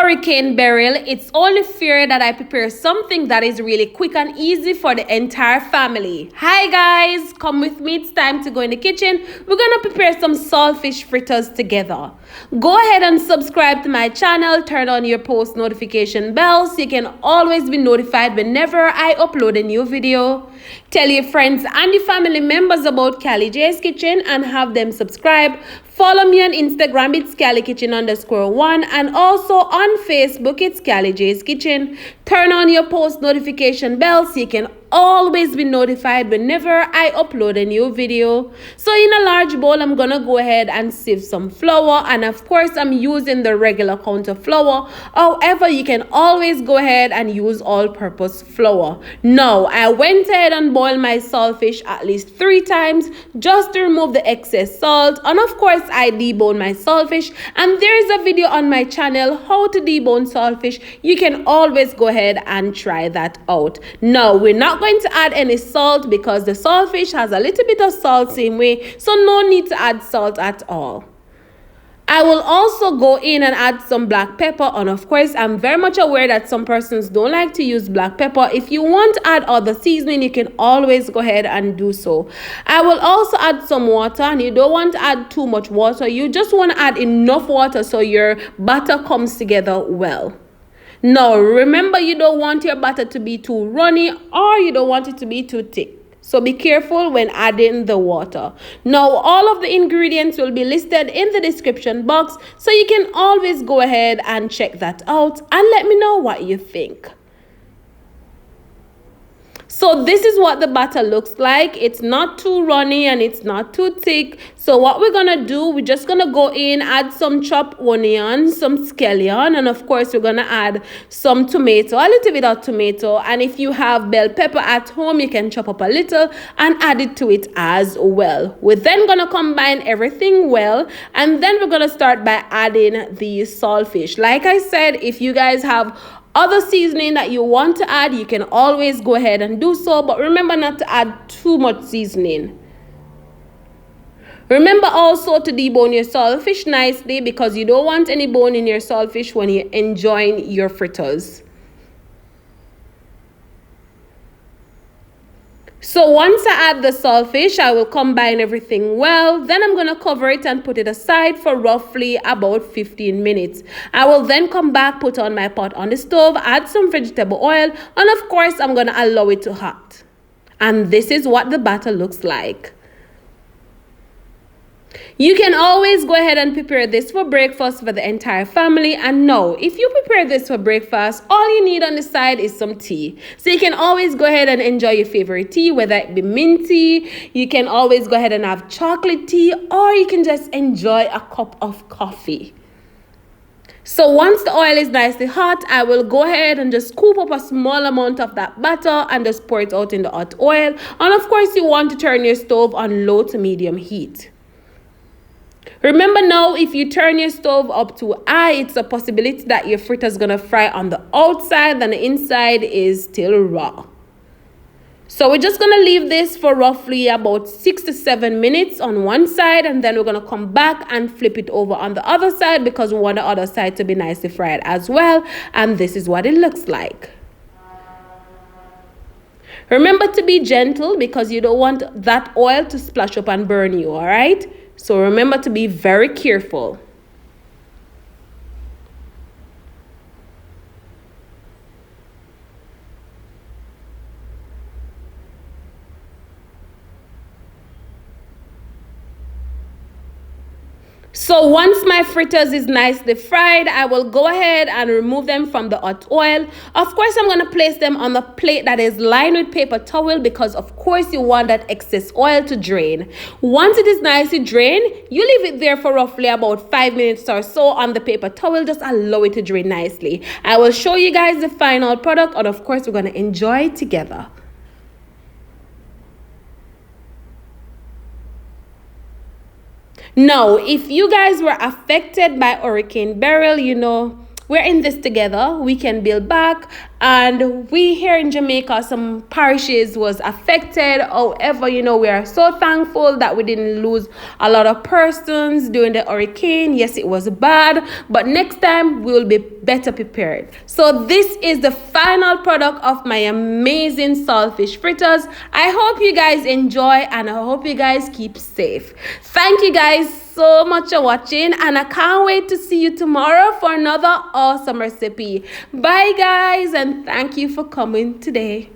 hurricane beryl, it's only fair that I prepare something that is really quick and easy for the entire family. Hi guys, come with me, it's time to go in the kitchen. We're gonna prepare some saltfish fritters together. Go ahead and subscribe to my channel, turn on your post notification bell so you can always be notified whenever I upload a new video. Tell your friends and your family members about Callie J's Kitchen and have them subscribe. Follow me on Instagram, it's CallieKitchen_1, and also on Facebook, it's Callie J's Kitchen. Turn on your post notification bell so you can always be notified whenever I upload a new video. So in a large bowl, I'm gonna go ahead and sieve some flour, and of course I'm using the regular counter flour. However, you can always go ahead and use all-purpose flour. Now I went ahead and boiled my saltfish at least 3 times just to remove the excess salt, and of course I debone my saltfish, and there is a video on my channel how to debone saltfish. You can always go ahead and try that out. Now we're not going to add any salt because the saltfish has a little bit of salt same way, so no need to add salt at all. I will also go in and add some black pepper, and of course I'm very much aware that some persons don't like to use black pepper. If you want to add other seasoning, you can always go ahead and do so. I will also add some water, and you don't want to add too much water. You just want to add enough water so your batter comes together well. Now remember, you don't want your batter to be too runny or you don't want it to be too thick. So be careful when adding the water. Now all of the ingredients will be listed in the description box, so you can always go ahead and check that out and let me know what you think. So this is what the batter looks like. It's not too runny and it's not too thick. So what we're gonna do, we're just gonna go in, add some chopped onion, some scallion, and of course we're gonna add some tomato, a little bit of tomato. And if you have bell pepper at home, you can chop up a little and add it to it as well. We're then gonna combine everything well, and then we're gonna start by adding the saltfish. Like I said, if you guys have other seasoning that you want to add, you can always go ahead and do so, but remember not to add too much seasoning. Remember also to debone your saltfish nicely because you don't want any bone in your saltfish when you're enjoying your fritters. So once I add the saltfish, I will combine everything well. Then I'm going to cover it and put it aside for roughly about 15 minutes. I will then come back, put on my pot on the stove, add some vegetable oil, and of course I'm going to allow it to hot. And this is what the batter looks like. You can always go ahead and prepare this for breakfast for the entire family. And no, if you prepare this for breakfast, all you need on the side is some tea. So you can always go ahead and enjoy your favorite tea, whether it be mint tea, you can always go ahead and have chocolate tea, or you can just enjoy a cup of coffee. So once the oil is nicely hot, I will go ahead and just scoop up a small amount of that batter and just pour it out in the hot oil. And of course, you want to turn your stove on low to medium heat. Remember now, if you turn your stove up to high, it's a possibility that your fritter is going to fry on the outside and the inside is still raw. So we're just going to leave this for roughly about 6 to 7 minutes on one side, and then we're going to come back and flip it over on the other side because we want the other side to be nicely fried as well. And this is what it looks like. Remember to be gentle because you don't want that oil to splash up and burn you, all right? So remember to be very careful. So once my fritters is nicely fried, I will go ahead and remove them from the hot oil. Of course, I'm going to place them on the plate that is lined with paper towel because of course you want that excess oil to drain. Once it is nicely drained, you leave it there for roughly about 5 minutes or so on the paper towel. Just allow it to drain nicely. I will show you guys the final product, and of course we're going to enjoy it together. Now, if you guys were affected by Hurricane Beryl, you know, we're in this together. We can build back. and we here in Jamaica, some parishes was affected. However, you know, we are so thankful that we didn't lose a lot of persons during the hurricane. Yes, it was bad, but next time we will be better prepared. So this is the final product of my amazing saltfish fritters. I hope you guys enjoy, and I hope you guys keep safe. Thank you guys so much for watching, and I can't wait to see you tomorrow for another awesome recipe. Bye guys, and thank you for coming today.